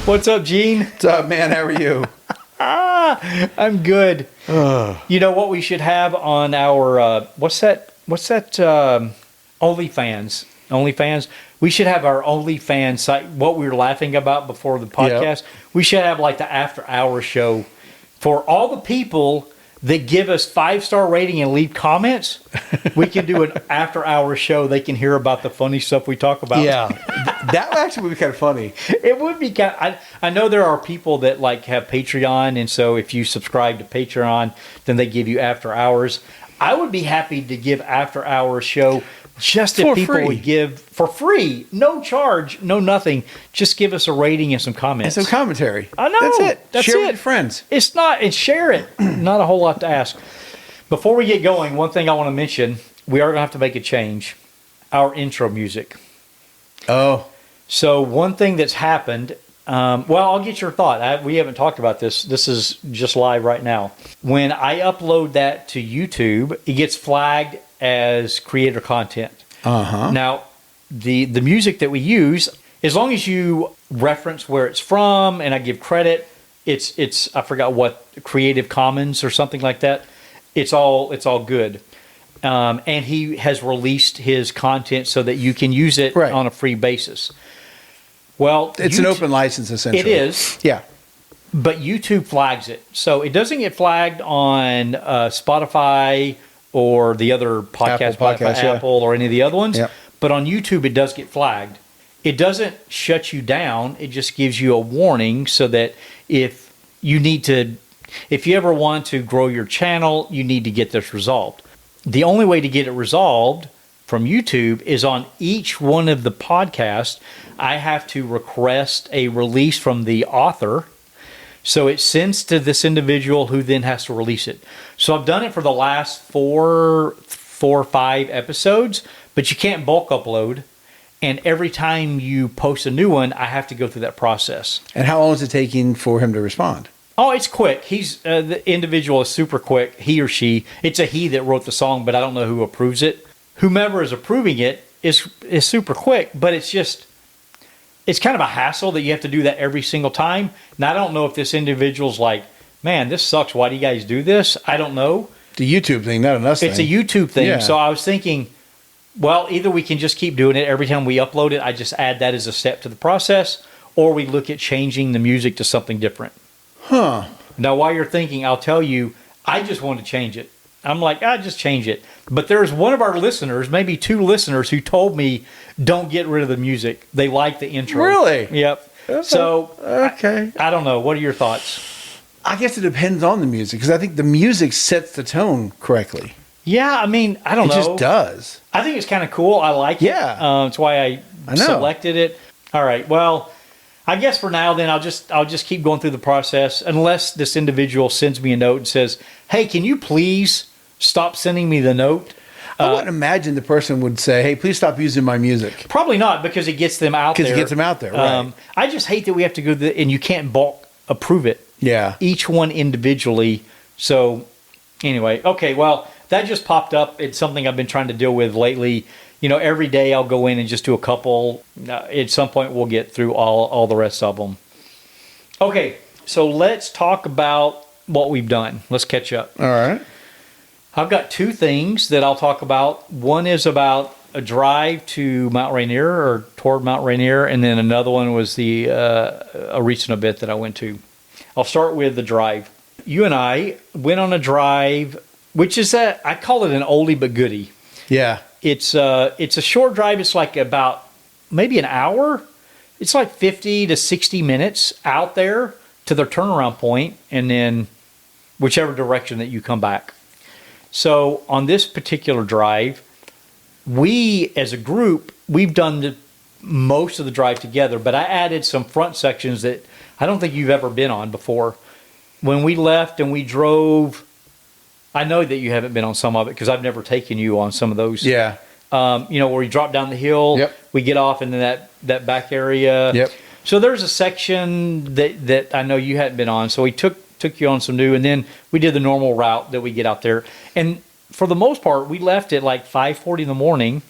What's up, Gene? What's up, man? How are you? I'm good. You know what we should have on our what's that OnlyFans? OnlyFans. We should have our OnlyFans site. What we were laughing about before the podcast. Yep. We should have like the after hour show for all the people that give us 5-star rating and leave comments. We can do an after hour show. They can hear about the funny stuff we talk about. Yeah, that actually would be kind of funny. It would be kind of, I know there are people that like have Patreon, and so if you subscribe to Patreon, then they give you after hours. I would be happy to give after hours show just if people would give for free, no charge, no nothing. Just give us a rating and some comments. And some commentary. I know. That's it. That's share it. With your friends. It's not, and share it. Not a whole lot to ask. Before we get going, one thing I want to mention, we are going to have to make a change. Our intro music. Oh. So one thing that's happened, well, I'll get your thought. We haven't talked about this. This is just live right now. When I upload that to YouTube, it gets flagged as creator content. Uh-huh. Now, the music that we use, as long as you reference where it's from and I give credit, it's I forgot what, Creative Commons or something like that. It's all good. And he has released his content so that you can use it on a free basis. Well, it's an open license, essentially. It is. Yeah. But YouTube flags it. So it doesn't get flagged on Spotify or the other Apple or any of the other ones. Yep. But on YouTube, it does get flagged. It doesn't shut you down. It just gives you a warning so that if you ever want to grow your channel, you need to get this resolved. The only way to get it resolved from YouTube is on each one of the podcasts, I have to request a release from the author. So it sends to this individual who then has to release it. So I've done it for the last four or five episodes, but you can't bulk upload. And every time you post a new one, I have to go through that process. And how long is it taking for him to respond? Oh, it's quick. He's the individual is super quick. He or she. It's a he that wrote the song, but I don't know who approves it. Whomever is approving it is super quick, but it's kind of a hassle that you have to do that every single time. Now, I don't know if this individual's like, man, this sucks. Why do you guys do this? I don't know. The YouTube thing, not an us thing. It's a YouTube thing. Yeah. So I was thinking, well, either we can just keep doing it every time we upload it. I just add that as a step to the process, or we look at changing the music to something different. Huh. Now, while you're thinking, I'll tell you, I just want to change it. I'm like, just change it. But there's one of our listeners, maybe two listeners, who told me, don't get rid of the music. They like the intro. Really? Yep. Okay. So, okay. I don't know. What are your thoughts? I guess it depends on the music, because I think the music sets the tone correctly. Yeah, I mean, I don't know. It just does. I think it's kind of cool. I like it. Yeah. That's why I selected it. All right. Well, I guess for now, then I'll just keep going through the process unless this individual sends me a note and says, "Hey, can you please stop sending me the note?" I wouldn't imagine the person would say, "Hey, please stop using my music." Probably not, because it gets them out there. Because it gets them out there, right? I just hate that we have to go and you can't bulk approve it. Yeah. Each one individually. So anyway, okay, well, that just popped up. It's something I've been trying to deal with lately. You know, every day I'll go in and just do a couple. At some point, we'll get through all the rest of them. Okay, so let's talk about what we've done. Let's catch up. All right. I've got two things that I'll talk about. One is about a drive to Mt Rainier or toward Mt Rainier, and then another one was a recent event that I went to. I'll start with the drive. You and I went on a drive, which is I call it an oldie but goodie. Yeah. It's a short drive. It's like about maybe an hour. It's like 50 to 60 minutes out there to their turnaround point, and then whichever direction that you come back. So on this particular drive, we as a group, we've done most of the drive together, but I added some front sections that I don't think you've ever been on before. When we left and we drove, I know that you haven't been on some of it because I've never taken you on some of those. Yeah. Where we drop down the hill, yep. We get off into that back area. Yep. So there's a section that I know you hadn't been on. So we took you on some new, and then we did the normal route that we get out there. And for the most part, we left at like 5:40 in the morning.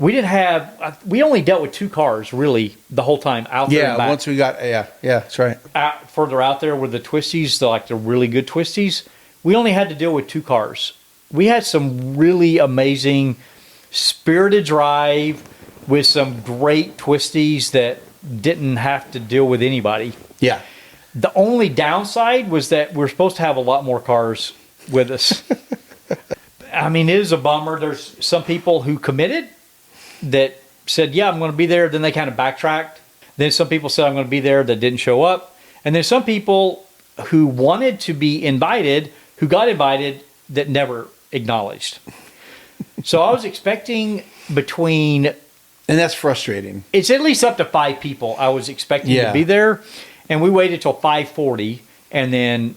We didn't have. We only dealt with 2 cars really the whole time out there. Yeah, once we got that's right. Further out there with the twisties, the really good twisties, we only had to deal with 2 cars. We had some really amazing spirited drive with some great twisties that didn't have to deal with anybody. Yeah. The only downside was that we're supposed to have a lot more cars with us. I mean, it is a bummer. There's some people who committed that said, yeah, I'm going to be there. Then they kind of backtracked. Then some people said, I'm going to be there, that didn't show up. And then some people who wanted to be invited, who got invited, that never acknowledged. So I was expecting between... And that's frustrating. It's at least up to 5 people I was expecting to be there. And we waited till 5:40, and then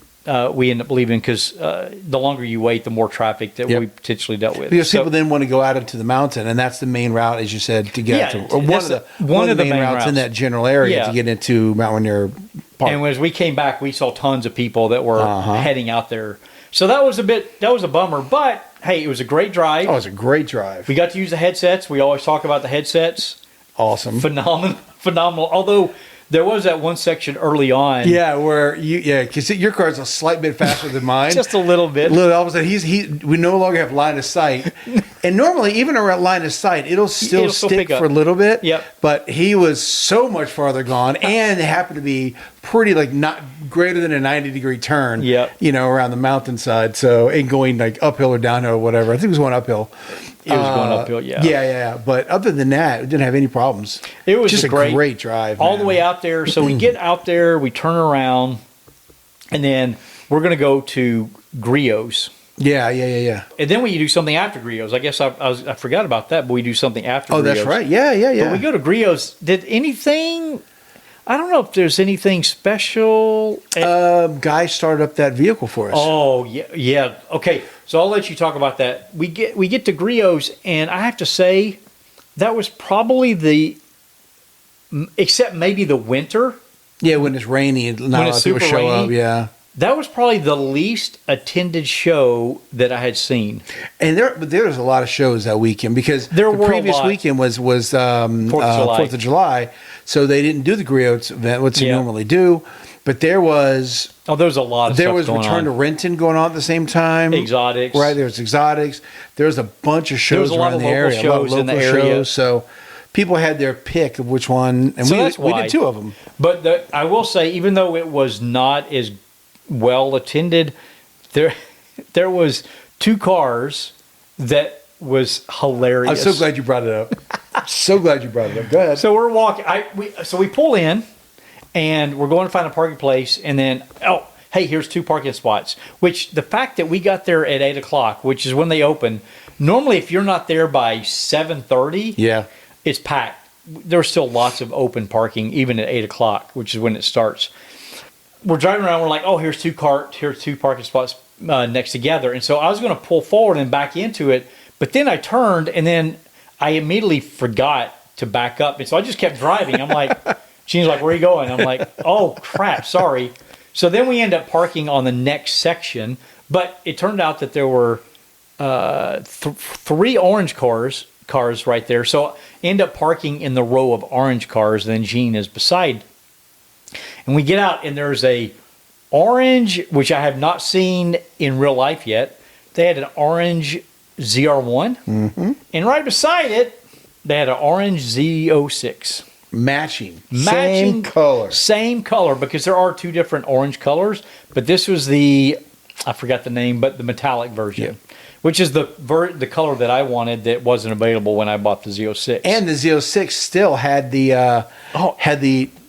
we ended up leaving because the longer you wait, the more traffic that we potentially dealt with. Because people then want to go out into the mountain, and that's the main route, as you said, to get to, or one of the main routes in that general area to get into Mt Rainier Park. And as we came back, we saw tons of people that were heading out there. So that was a bummer, but hey, it was a great drive. Oh, it was a great drive. We got to use the headsets. We always talk about the headsets. Awesome. Phenomenal. Although there was that one section early on. Yeah, where because your car's a slight bit faster than mine. Just a little bit. All of a sudden, we no longer have line of sight. And normally, even around line of sight, it'll still stick for a little bit. Yep. But he was so much farther gone, and it happened to be pretty, not greater than a 90-degree turn. Yep. Around the mountainside. So, and going uphill or downhill or whatever. I think it was going uphill. It was going uphill, yeah. Yeah. But other than that, it didn't have any problems. It was just a great drive. All the way out there. So we get out there, we turn around, and then we're going to go to Griots. Yeah. And then we do something after Griots. I guess I forgot about that, but we do something after Griots. Oh, that's right. Yeah. But we go to Griots. Did anything... I don't know if there's anything special. Guy started up that vehicle for us. Oh, yeah. Okay, so I'll let you talk about that. We get to Griots, and I have to say that was probably except maybe the winter. Yeah, when it's rainy, not a lot of people show up. Yeah, that was probably the least attended show that I had seen. And there was a lot of shows that weekend because the previous weekend was 4th of July, so they didn't do the Griots event, which they normally do. But there was there's a lot of there stuff was going Return on. to Renton going on at the same time. Exotics, right? There was Exotics. There was a bunch of shows around the area. A lot of local shows. So people had their pick of which one, and we did 2 of them. But I will say, even though it was not as well attended, there was 2 cars that was hilarious. I'm so glad you brought it up. So glad you brought it up. Go ahead. So we're walking. So we pull in, and we're going to find a parking place, and then hey, here's 2 parking spots. Which the fact that we got there at 8:00, which is when they open. Normally, if you're not there by 7:30, it's packed. There's still lots of open parking, even at 8:00, which is when it starts. We're driving around. We're like, here's 2 parking spots next together. And so I was going to pull forward and back into it, but then I turned, and then I immediately forgot to back up. And so I just kept driving. I'm like, Jean's like, where are you going? I'm like, oh crap, sorry. So then we end up parking on the next section, but it turned out that there were 3 orange cars right there. So I end up parking in the row of orange cars, and then Jean is beside. And we get out, and there's a orange, which I have not seen in real life yet. They had an orange ZR1, and right beside it, they had an orange Z06. Matching. Same color, because there are 2 different orange colors, but this was I forgot the name, but the metallic version, which is the color that I wanted that wasn't available when I bought the Z06. And the Z06 still had the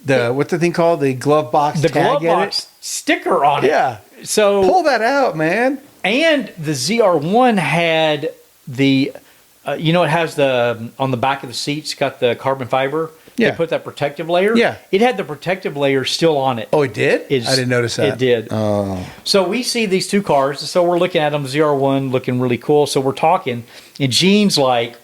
what's the thing called? The glove box the tag glove box sticker on it. Yeah. So pull that out, man. And the ZR1 had the, it has on the back of the seats, got the carbon fiber. Yeah. They put that protective layer. Yeah. It had the protective layer still on it. Oh, it did? I didn't notice that. It did. Oh. So we see these 2 cars. So we're looking at them, ZR1 looking really cool. So we're talking, and Gene's like,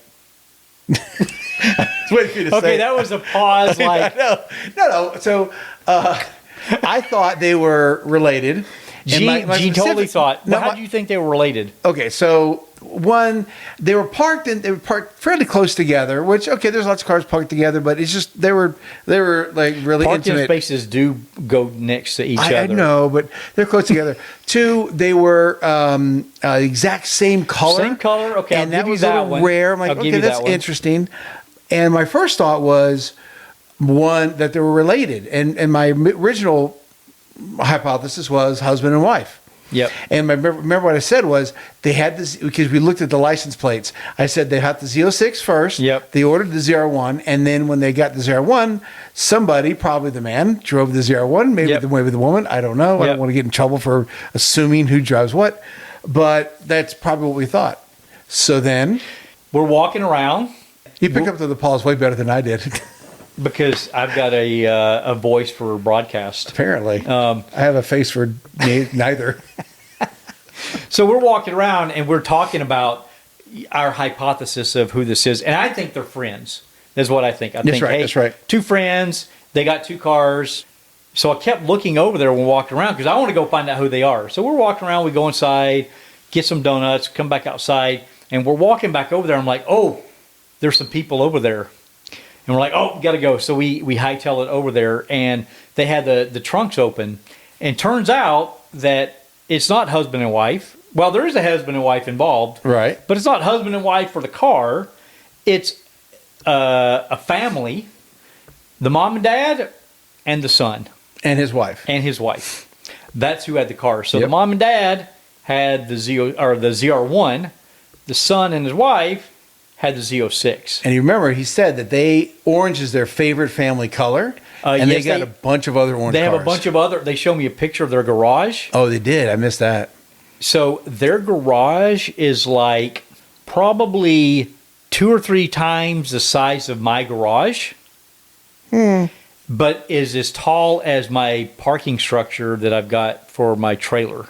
okay, that was a pause. Like, no. So I thought they were related, Gene totally thought. Well, how do you think they were related? Okay, so one, they were parked fairly close together. Which there's lots of cars parked together, but it's just they were like really Parking intimate. spaces do go next to each other. I know, but they're close together. Two, they were exact same color. Same color. Okay, and that was a little rare. I'm like, okay, that's interesting. And my first thought was one that they were related, and my original hypothesis was husband and wife. Yep. And remember what I said was they had this, because we looked at the license plates. I said they had the Z06 first. Yep. They ordered the Z01, and then when they got the Z01, somebody, probably the man, drove the Z01. Maybe the woman. I don't know. I don't want to get in trouble for assuming who drives what, but that's probably what we thought. So then we're walking around. You picked up the Paul's way better than I did. Because I've got a voice for broadcast. Apparently. I have a face for neither. So we're walking around and we're talking about our hypothesis of who this is. And I think they're friends. That's what I think. That's right. Two friends. They got two cars. So I kept looking over there when we're walking around because I want to go find out who they are. So we're walking around. We go inside, get some donuts, come back outside. And we're walking back over there. I'm like, oh, there's some people over there. And we're like, oh, we got to go. So we hightail it over there, and they had the trunks open. And turns out that it's not husband and wife. Well, there is a husband and wife involved. Right. But it's not husband and wife for the car. It's a family, the mom and dad, and the son. And his wife. That's who had the car. So the mom and dad had the ZR1. The son and his wife had the Z06. And you remember, he said that orange is their favorite family color. And they got a bunch of other orange cars. They have a bunch of other. They show me a picture of their garage. Oh, they did. I missed that. So their garage is like probably 2 or 3 times the size of my garage. But is as tall as my parking structure that I've got for my trailer.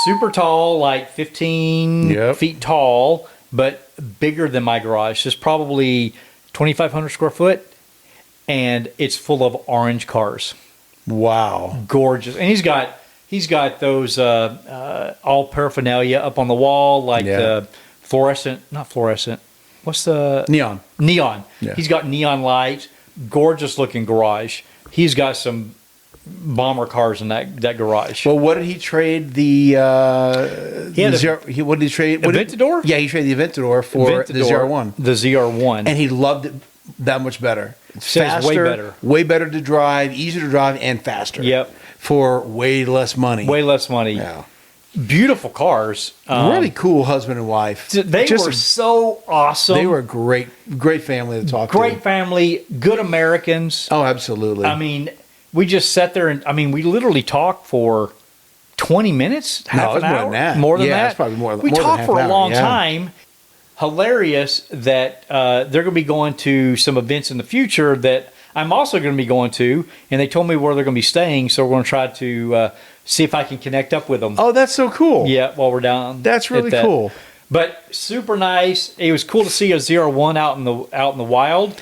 Super tall, like 15 feet tall. But bigger than my garage. It's probably 2,500 square foot, and it's full of orange cars. Wow, gorgeous! And he's got those all paraphernalia up on the wall, like the not fluorescent. What's the neon? Neon. Yeah. He's got neon lights. Gorgeous looking garage. He's got some bomber cars in that garage. Well, what did he trade what did he trade? Aventador? Yeah, he traded the Aventador for the ZR1. The ZR1. And he loved it that much better. It's faster, way better to drive, easier to drive, and faster. Yep. For way less money. Yeah. Beautiful cars. Really cool husband and wife. They were so awesome. They were a great family to talk to. Great family, good Americans. Oh, absolutely. I mean, we just sat there and we literally talked for 20 minutes, half an hour. More than that. It's probably more. We talked for a long time. Hilarious that they're going to be going to some events in the future that I'm also going to be going to, and they told me where they're going to be staying, so we're going to try to see if I can connect up with them. Oh, that's so cool. Yeah, while we're down. That's really cool. But super nice. It was cool to see a ZR1 out in the wild.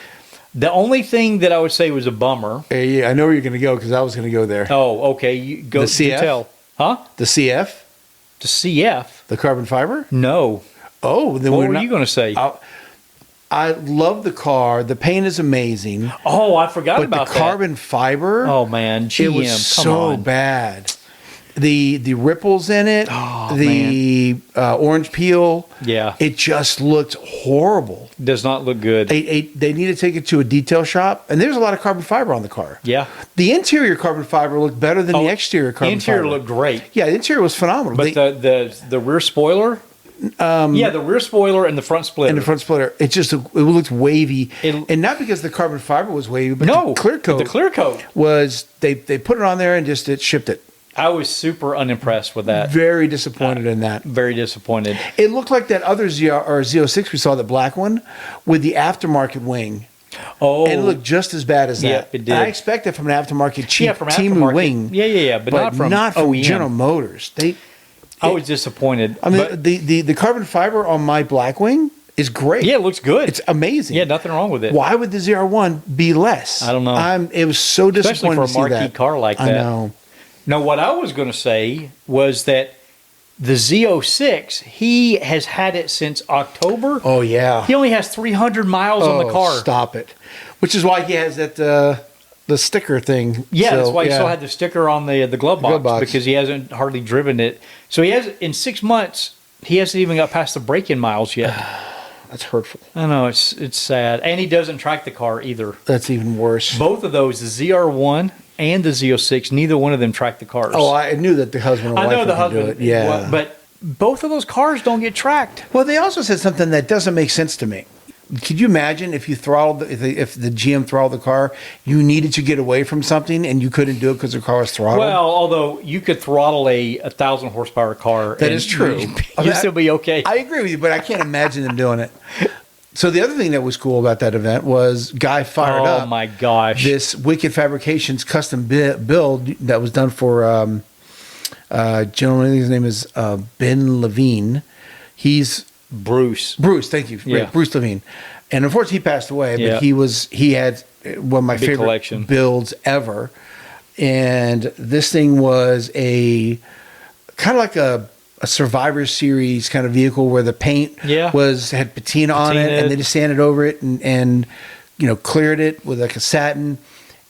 The only thing that I would say was a bummer. Yeah, I know where you're going to go because I was going to go there. Oh, okay. You go. The CF? Tell. Huh? The CF? The CF? The carbon fiber? No. Oh, then what were you going to say? I love the car. The paint is amazing. Oh, I forgot about that. But the carbon fiber. Oh man, GM, it was so bad. The ripples in it. Oh, the orange peel. Yeah, it just looked horrible. Does not look good. They need to take it to a detail shop, and there's a lot of carbon fiber on the car. Yeah, the interior carbon fiber looked better than the exterior carbon fiber. The interior looked great. Yeah, the interior was phenomenal. But the rear spoiler. The rear spoiler and the front splitter. It looked wavy, and not because the carbon fiber was wavy, but the clear coat. The clear coat was they put it on there and just it shipped it. I was super unimpressed with that. Very disappointed in that. Very disappointed. It looked like that other Z06 we saw, the black one with the aftermarket wing. Oh, and it looked just as bad as that. Yeah, it did. I expected from an aftermarket cheap Timu wing. Yeah, but not from OEM. General Motors. I was disappointed. I mean, the carbon fiber on my black wing is great. Yeah, it looks good. It's amazing. Yeah, nothing wrong with it. Why would the ZR1 be less? I don't know. It was so disappointing Especially for a marquee car like that. I know. Now, what I was going to say was that the Z06, he has had it since October. Oh, yeah. He only has 300 miles on the car. Stop it. Which is why he has that the sticker thing. Yeah, so, that's why he still had the sticker on the glove box, because he hasn't hardly driven it. So he has, in 6 months, he hasn't even got past the break-in miles yet. That's hurtful. I know, it's sad. And he doesn't track the car either. That's even worse. Both of those, the ZR1 and the Z06, neither one of them track the cars. Oh, I knew that the husband and wife I know the husband husband, do it. Yeah. but both of those cars don't get tracked. Well, they also said something that doesn't make sense to me. Could you imagine if you throttled, if the GM throttled the car, you needed to get away from something and you couldn't do it because the car was throttled? Well, although you could throttle a 1,000 horsepower car. That is true. You'd still be okay. I agree with you, but I can't imagine them doing it. So the other thing that was cool about that event was Guy fired up. Oh my gosh! This Wicked Fabrications custom build that was done for gentleman. His name is Ben Levine. He's Bruce. Thank you. Yeah. Right, Bruce Levine. And unfortunately, he passed away. But Yeah. he had one of my Big favorite collection. builds ever. And this thing was a kind of like a Survivor Series kind of vehicle where the paint had patina on it, and they just sanded over it and cleared it with like a satin.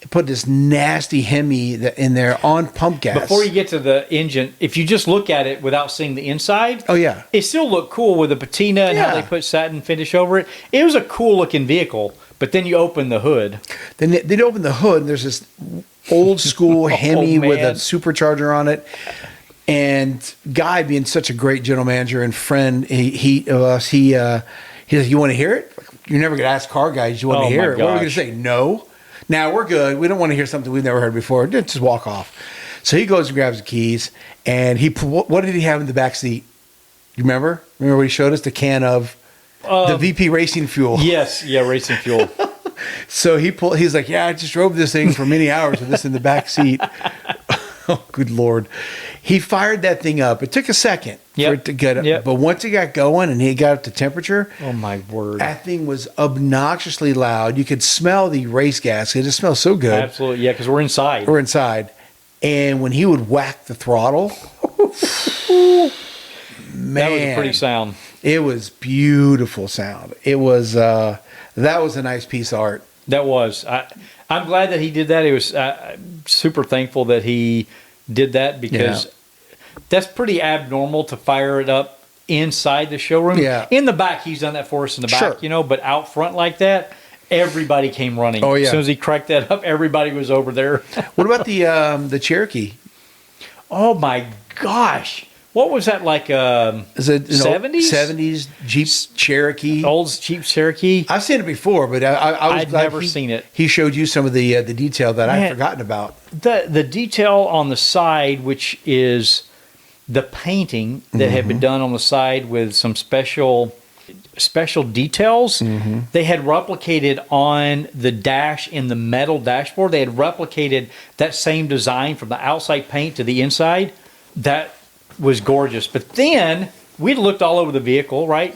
Put this nasty Hemi in there on pump gas. Before you get to the engine, if you just look at it without seeing the inside, it still looked cool with the patina and how they put satin finish over it. It was a cool looking vehicle, but then you open the hood. Then they'd open the hood, and there's this old school Hemi with a supercharger on it. And Guy, being such a great general manager and friend, he's like, "You want to hear it? You're never going to ask car guys. You want to hear it? What are we going to say? No. Now we're good. We don't want to hear something we've never heard before. Just walk off." So he goes and grabs the keys, and what did he have in the back seat? You remember? Remember what he showed us? The can of the VP Racing Fuel. Yes, racing fuel. So he's like, "Yeah, I just drove this thing for many hours with this in the back seat." Oh, good Lord. He fired that thing up. It took a second for it to get up. But once it got going and he got up to temperature, oh my word, that thing was obnoxiously loud. You could smell the race gas. It just smells so good. Absolutely, yeah, because we're inside. And when he would whack the throttle, man, that was a pretty sound. It was beautiful sound. It was that was a nice piece of art. That was. I'm glad that he did that. It was super thankful that he did that, because that's pretty abnormal to fire it up inside the showroom. Yeah. In the back, he's done that for us in the back, but out front like that, everybody came running. Oh, yeah. As soon as he cracked that up, everybody was over there. What about the Cherokee? Oh my gosh. What was that like? Is it 70s? 70s Jeep Cherokee. Old Jeep Cherokee. I've seen it before, but I'd never seen it. He showed you some of the detail that I'd forgotten about. The detail on the side, which is the painting that had been done on the side with some special details. They had replicated on the dash in the metal dashboard. They had replicated that same design from the outside paint to the inside. That was gorgeous. But then we looked all over the vehicle, right?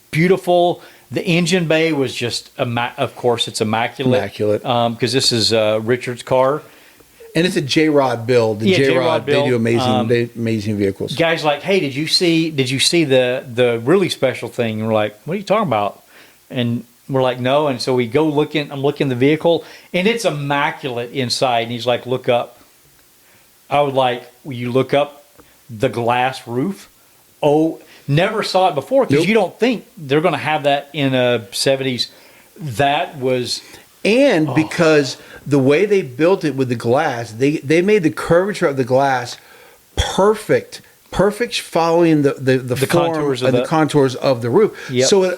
Beautiful. The engine bay was just, of course, it's immaculate. Because this is Richard's car. And it's a J-Rod build. The J-Rod, they do amazing vehicles. Guys like, hey, did you see the really special thing? And we're like, what are you talking about? And we're like, no. And so we go I'm looking the vehicle, and it's immaculate inside. And he's like, look up. I was like, will you look up the glass roof? Oh, never saw it before, because you don't think they're going to have that in a 70s. That was... And because the way they built it with the glass, they made the curvature of the glass perfect following the contours and the contours of the roof. Yep. So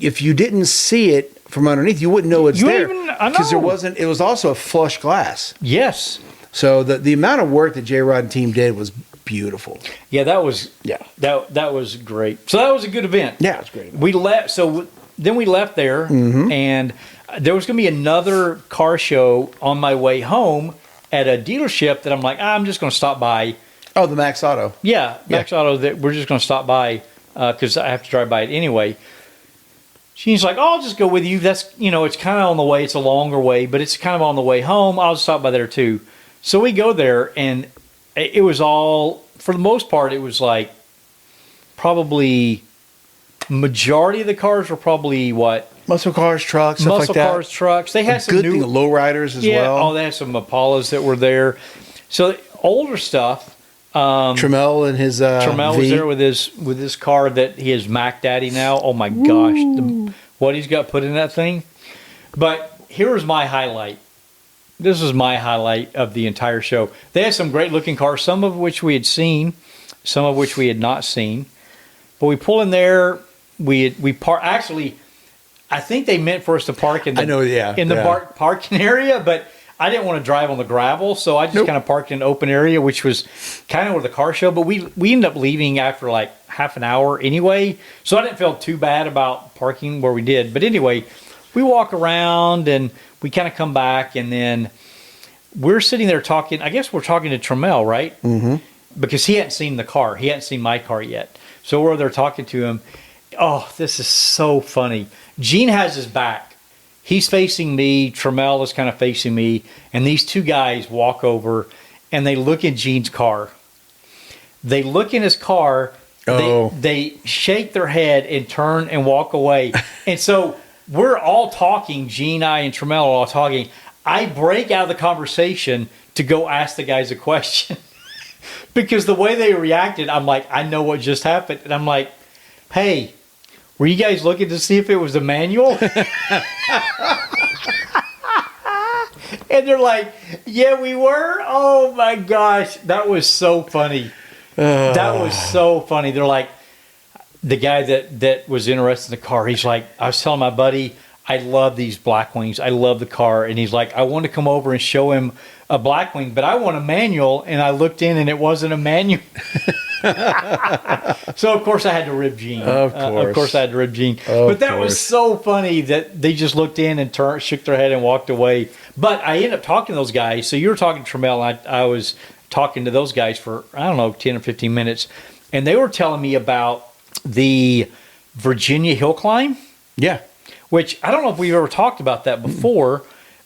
if you didn't see it from underneath, you wouldn't know it's there, because there wasn't. It was also a flush glass. Yes. So the amount of work that J-Rod and team did was beautiful. Yeah, that was that was great. So that was a good event. Yeah, it was great. We left. So then we left there, and there was going to be another car show on my way home at a dealership that I'm like, I'm just going to stop by. Oh, the Max Auto. Yeah, Max Auto. That we're just going to stop by because I have to drive by it anyway. She's like, oh, I'll just go with you. That's it's kind of on the way. It's a longer way, but it's kind of on the way home. I'll stop by there too. So we go there, and it was all, for the most part, it was like probably majority of the cars were probably what? Muscle cars, trucks, stuff like that. Muscle cars, trucks. They had some good new thing, lowriders as well. Oh, they had some Impalas that were there. So older stuff. Tremel and his Tremel was there with his car that he is Mac Daddy now. Oh my gosh, what he's got put in that thing. But here was my highlight. This was my highlight of the entire show. They had some great looking cars, some of which we had seen, some of which we had not seen. But we pull in there. We park. Actually, I think they meant for us to park in the parking area, but I didn't want to drive on the gravel, so I just kind of parked in an open area, which was kind of where the car show. But we ended up leaving after like half an hour anyway, so I didn't feel too bad about parking where we did. But anyway, we walk around and we kind of come back, and then we're sitting there talking. I guess we're talking to Tremel, right? Mm-hmm. Because he hadn't seen the car. He hadn't seen my car yet. So we're there talking to him. Oh, this is so funny. Gene has his back. He's facing me. Tremel is kind of facing me. And these two guys walk over and they look at Gene's car. They look in his car. They shake their head and turn and walk away. And so we're all talking. Gene, I, and Tremel are all talking. I break out of the conversation to go ask the guys a question. Because the way they reacted, I'm like, I know what just happened. And I'm like, hey, were you guys looking to see if it was a manual? And they're like, yeah, we were. Oh my gosh. That was so funny. That was so funny. They're like, the guy that was interested in the car, he's like, I was telling my buddy, I love these Blackwings. I love the car. And he's like, I want to come over and show him a Blackwing, but I want a manual. And I looked in and it wasn't a manual. So of course I had to rib Gene. Of course I had to rib Gene. But that was so funny that they just looked in and shook their head and walked away. But I ended up talking to those guys. So you were talking to Tremel, and I was talking to those guys for, I don't know, 10 or 15 minutes. And they were telling me about the Virginia hill climb. Yeah. Which I don't know if we've ever talked about that before,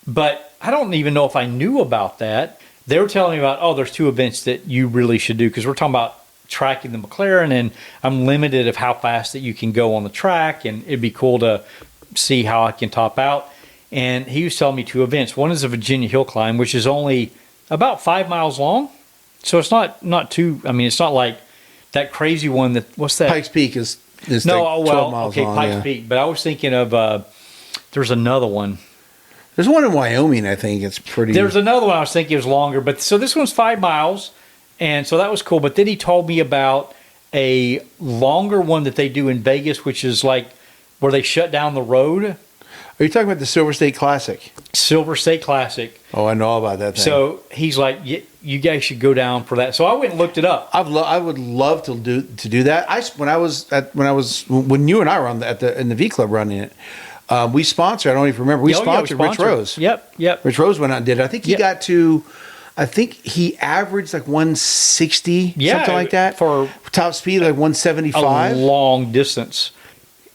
but I don't even know if I knew about that. They were telling me about, there's two events that you really should do, because we're talking about tracking the McLaren, and I'm limited of how fast that you can go on the track, and it'd be cool to see how I can top out. And he was telling me two events. One is a Virginia hill climb, which is only about 5 miles long. So it's not too, I mean, it's not like that crazy one that, what's that? Pikes Peak is no, like 12 miles long. Pikes Peak. But I was thinking of, there's another one. There's one in Wyoming, I think. It's pretty. There's another one I was thinking was longer. But so this one's 5 miles. And so that was cool. But then he told me about a longer one that they do in Vegas, which is like where they shut down the road. Are you talking about the Silver State Classic? Silver State Classic. Oh, I know all about that thing. So he's like, you guys should go down for that. So I went and looked it up. I would love to do that. When you and I were in the V Club running it, we sponsored. I don't even remember. We sponsored Rich Rose. Yep. Rich Rose went out and did it. I think he got to. I think he averaged like 160, something like that. For top speed, like 175. A long distance.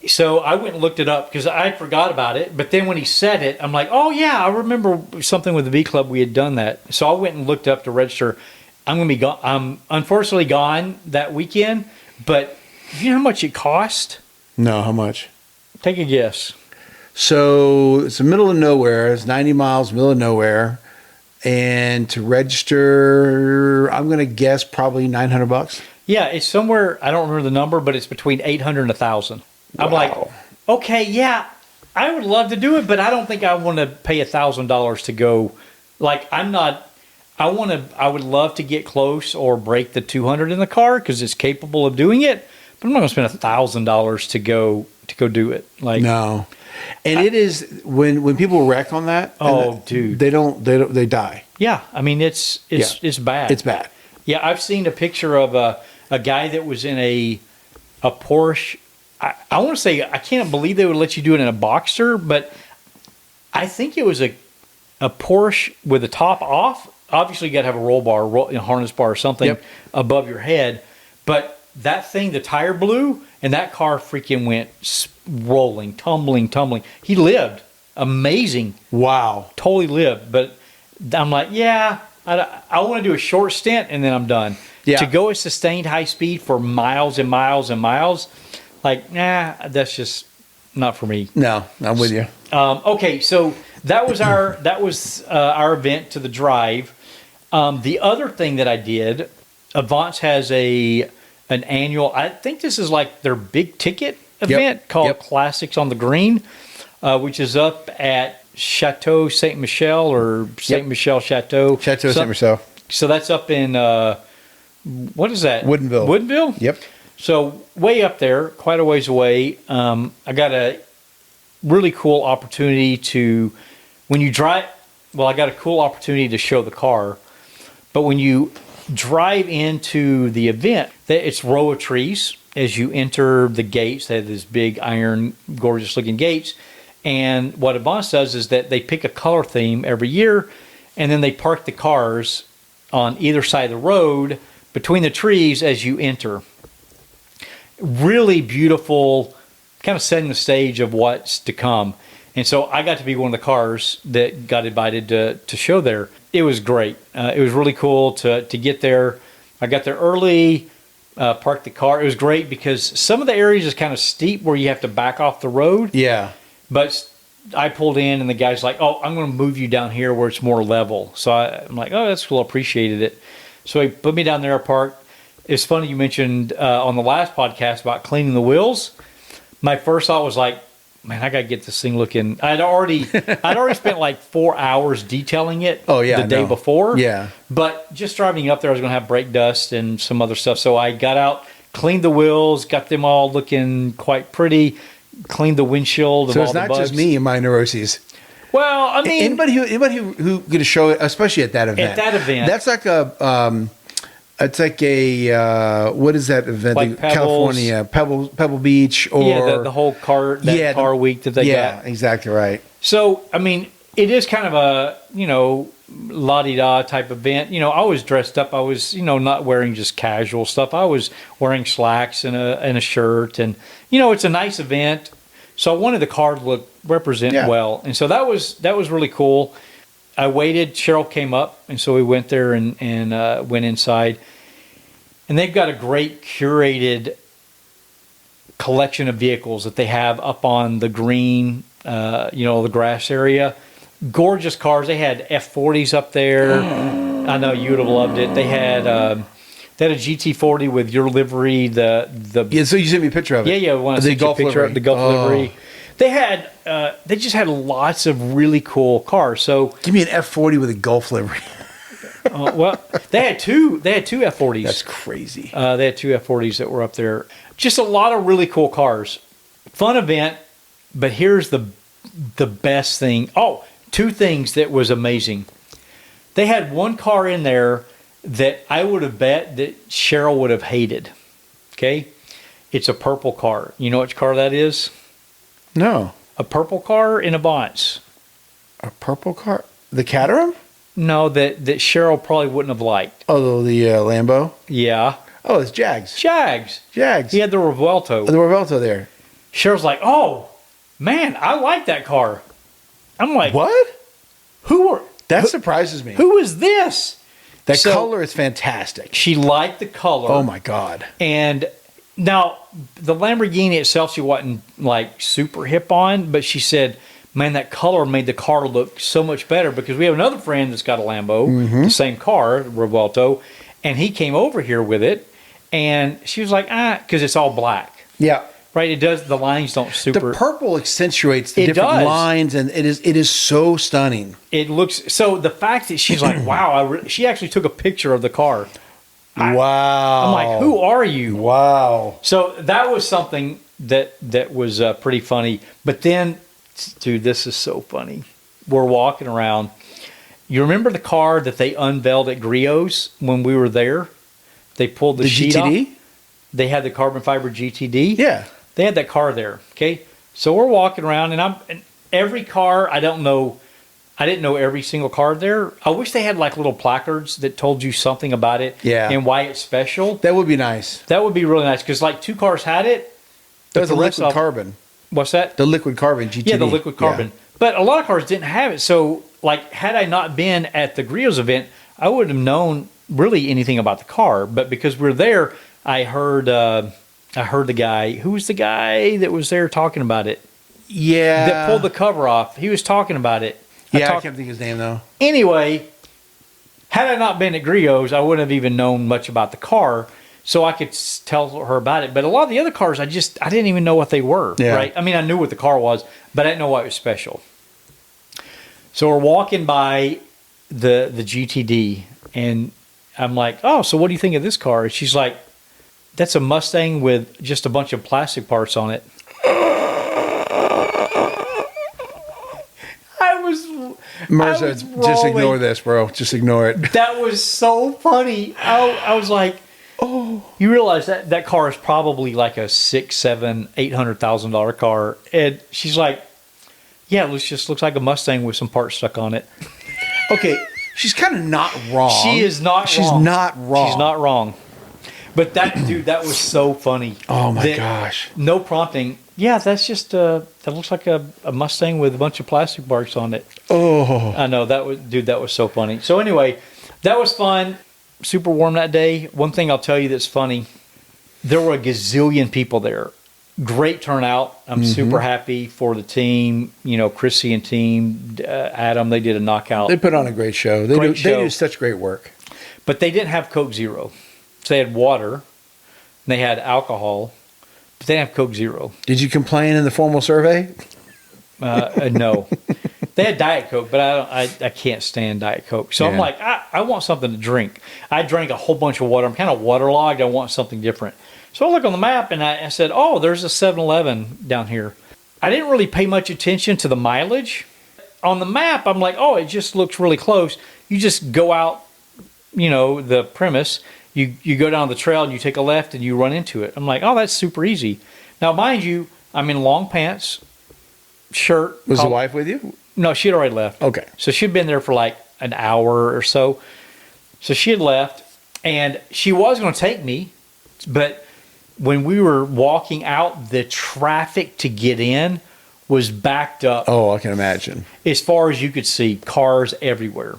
So I went and looked it up because I forgot about it. But then when he said it, I'm like, oh, yeah, I remember something with the V Club. We had done that. So I went and looked up to register. I'm going to be gone. I'm unfortunately gone that weekend. But do you know how much it cost? No, how much? Take a guess. So it's the middle of nowhere. It's 90 miles, middle of nowhere. And to register, I'm going to guess probably $900. Yeah, it's somewhere, I don't remember the number, but it's between 800 and 1,000. Wow. I'm like, okay, yeah, I would love to do it, but I don't think I want to pay $1,000 to go. Like, I would love to get close or break the 200 in the car because it's capable of doing it, but I'm not going to spend $1,000 to go do it. Like, no. And it is when people wreck on that. Oh, dude, they die. Yeah, I mean it's bad. It's bad. Yeah, I've seen a picture of a guy that was in a Porsche. I want to say I can't believe they would let you do it in a Boxster, but I think it was a Porsche with the top off. Obviously, you got to have a roll bar, harness bar, or something above your head. But that thing, the tire blew, and that car freaking went rolling, tumbling. He lived. Amazing. Wow. Totally lived. But I'm like, yeah, I want to do a short stint and then I'm done. Yeah. To go at sustained high speed for miles and miles and miles, like, nah, that's just not for me. No, I'm with you. Okay, so that was our event to the drive. The other thing that I did, Avants has an annual. I think this is like their big ticket event called Classics on the Green, which is up at Chateau Saint Michel or Saint Michel Chateau. Chateau Saint Michel. So that's up in what is that? Woodenville. Woodenville. Yep. So way up there, quite a ways away. I got a really cool opportunity to, when you drive. Well, I got a cool opportunity to show the car, but when you drive into the event, it's row of trees as you enter the gates. They have this big iron, gorgeous looking gates. And what Avance does is that they pick a color theme every year, and then they park the cars on either side of the road between the trees as you enter. Really beautiful, kind of setting the stage of what's to come. And so I got to be one of the cars that got invited to show there. It was great. It was really cool to get there. I got there early, parked the car. It was great because some of the areas is kind of steep where you have to back off the road. Yeah. But I pulled in and the guy's like, oh, I'm going to move you down here where it's more level. So I'm like, oh, that's cool. Appreciated it. So he put me down there, parked. It's funny you mentioned on the last podcast about cleaning the wheels. My first thought was like, man, I got to get this thing looking. I'd already spent like 4 hours detailing it the day before. Yeah. But just driving up there, I was going to have brake dust and some other stuff. So I got out, cleaned the wheels, got them all looking quite pretty, cleaned the windshield of all the bugs. So it's not just me and my neuroses. Well, I mean, anybody who going to show it, especially at that event. At that event. That's like a it's like a what is that event? Like California, Pebble Beach, or the whole car car week that they got. Yeah, exactly right. So I mean, it is kind of a la-di-da type event. I was dressed up. I was not wearing just casual stuff. I was wearing slacks and a shirt, and it's a nice event. So I wanted the car to represent well, and so that was really cool. I waited. Cheryl came up, and so we went there and went inside. And they've got a great curated collection of vehicles that they have up on the green, the grass area. Gorgeous cars. They had F40s up there. I know you would have loved it. They had a GT40 with your livery. So you sent me a picture of it. Yeah. The Gulf livery. The Gulf livery. They just had lots of really cool cars. So give me an F40 with a Gulf livery. Well, they had two F40s. That's crazy. They had two F40s that were up there. Just a lot of really cool cars. Fun event, but here's the best thing. Oh, two things that was amazing. They had one car in there that I would have bet that Cheryl would have hated. Okay? It's a purple car. You know which car that is? No. A purple car in Avants. A purple car? The Caterham? No, that Cheryl probably wouldn't have liked. Oh, the Lambo? Yeah. Oh, it's Jags. Jags. He had the Revuelto. The Revuelto there. Cheryl's like, oh, man, I like that car. I'm like, what? That who, surprises me. Who is this? That color is fantastic. She liked the color. Oh, my God. And now, the Lamborghini itself, she wasn't like super hip on, but she said, man, that color made the car look so much better because we have another friend that's got a Lambo, the same car, Revuelto, and he came over here with it, and she was like, because it's all black. Yeah. Right, it does. The lines don't super. The purple accentuates the different lines, and it is so stunning. It looks so. The fact that she's like, wow, she actually took a picture of the car. Wow. I'm like, who are you? Wow. So that was something that was pretty funny. But then, dude, this is so funny. We're walking around. You remember the car that they unveiled at Griots when we were there? They pulled the sheet GTD? off. They had the carbon fiber GTD. Yeah. They had that car there. Okay. So we're walking around, and every car, I didn't know every single car there. I wish they had like little placards that told you something about it and why it's special. That would be nice. That would be really nice because like two cars had it. That was the liquid carbon. What's that? The liquid carbon GTD. Yeah, the liquid carbon. Yeah. But a lot of cars didn't have it. So like had I not been at the Griots event, I wouldn't have known really anything about the car. But because we're there, I heard the guy. Who was the guy that was there talking about it? Yeah. That pulled the cover off. He was talking about it. I can't think of his name, though. Anyway, had I not been at Griots, I wouldn't have even known much about the car. So I could tell her about it. But a lot of the other cars, I didn't even know what they were. Yeah. Right? I mean, I knew what the car was, but I didn't know why it was special. So we're walking by the GTD, and I'm like, oh, so what do you think of this car? And she's like, that's a Mustang with just a bunch of plastic parts on it. Mirza, just ignore this, bro. Just ignore it. That was so funny. I was like, oh, you realize that car is probably like a $600,000, $700,000, $800,000 car. And she's like, yeah, it just looks like a Mustang with some parts stuck on it. Okay, she's kind of not wrong. She is not wrong. She's not wrong. She's not wrong. But that was so funny. Oh my gosh. No prompting. Yeah, that's just that looks like a Mustang with a bunch of plastic parts on it. Oh. I know that was so funny. So anyway, that was fun. Super warm that day. One thing I'll tell you that's funny, there were a gazillion people there. Great turnout. I'm super happy for the team. You know, Chrissy and team, Adam, they did a knockout. They put on a great show. They do such great work. But they didn't have Coke Zero. So they had water, and they had alcohol, but they didn't have Coke Zero. Did you complain in the formal survey? No. They had Diet Coke, but I can't stand Diet Coke. So I'm like, I want something to drink. I drank a whole bunch of water. I'm kind of waterlogged. I want something different. So I look on the map, and I said, oh, there's a 7-Eleven down here. I didn't really pay much attention to the mileage. On the map, I'm like, oh, it just looks really close. You just go out, the premise. You go down the trail and you take a left and you run into it. I'm like, oh, that's super easy. Now, mind you, I'm in long pants, shirt. Was the wife with you? No, she had already left. Okay. So she'd been there for like an hour or so. So she had left, and she was going to take me, but when we were walking out, the traffic to get in was backed up. Oh, I can imagine. As far as you could see, cars everywhere.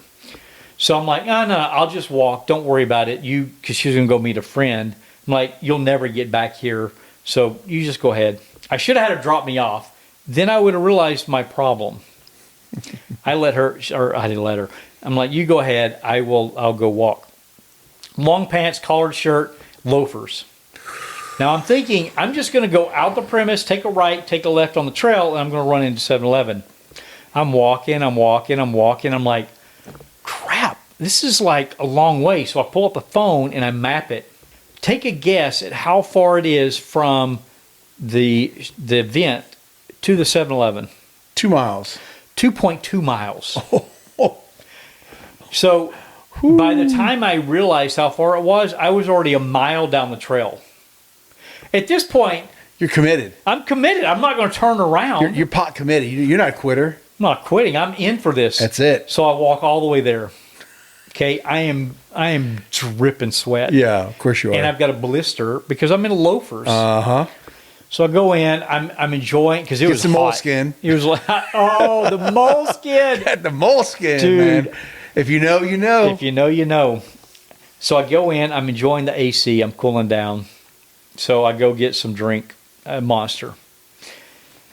So I'm like, no, I'll just walk. Don't worry about it. Because she was going to go meet a friend. I'm like, you'll never get back here. So you just go ahead. I should have had her drop me off. Then I would have realized my problem. I didn't let her. I'm like, you go ahead. I'll go walk. Long pants, collared shirt, loafers. Now I'm thinking, I'm just going to go out the premise, take a right, take a left on the trail, and I'm going to run into 7-Eleven. I'm walking. I'm like, crap, this is like a long way. So I pull up the phone and I map it. Take a guess at how far it is from the event to the 7-Eleven. 2 miles. 2.2 miles. So by the time I realized how far it was, I was already a mile down the trail. At this point, you're committed. I'm committed. I'm not going to turn around. You're pot committed. You're not a quitter. I'm not quitting. I'm in for this. That's it. So I walk all the way there. Okay, I am dripping sweat. Yeah, of course you are. And I've got a blister because I'm in loafers. Uh-huh. So I go in. I'm enjoying because it was the hot. Moleskin. It was like, oh, the Moleskin. Got the Moleskin, dude. Man. If you know, you know. If you know, you know. So I go in. I'm enjoying the AC. I'm cooling down. So I go get some drink, Monster.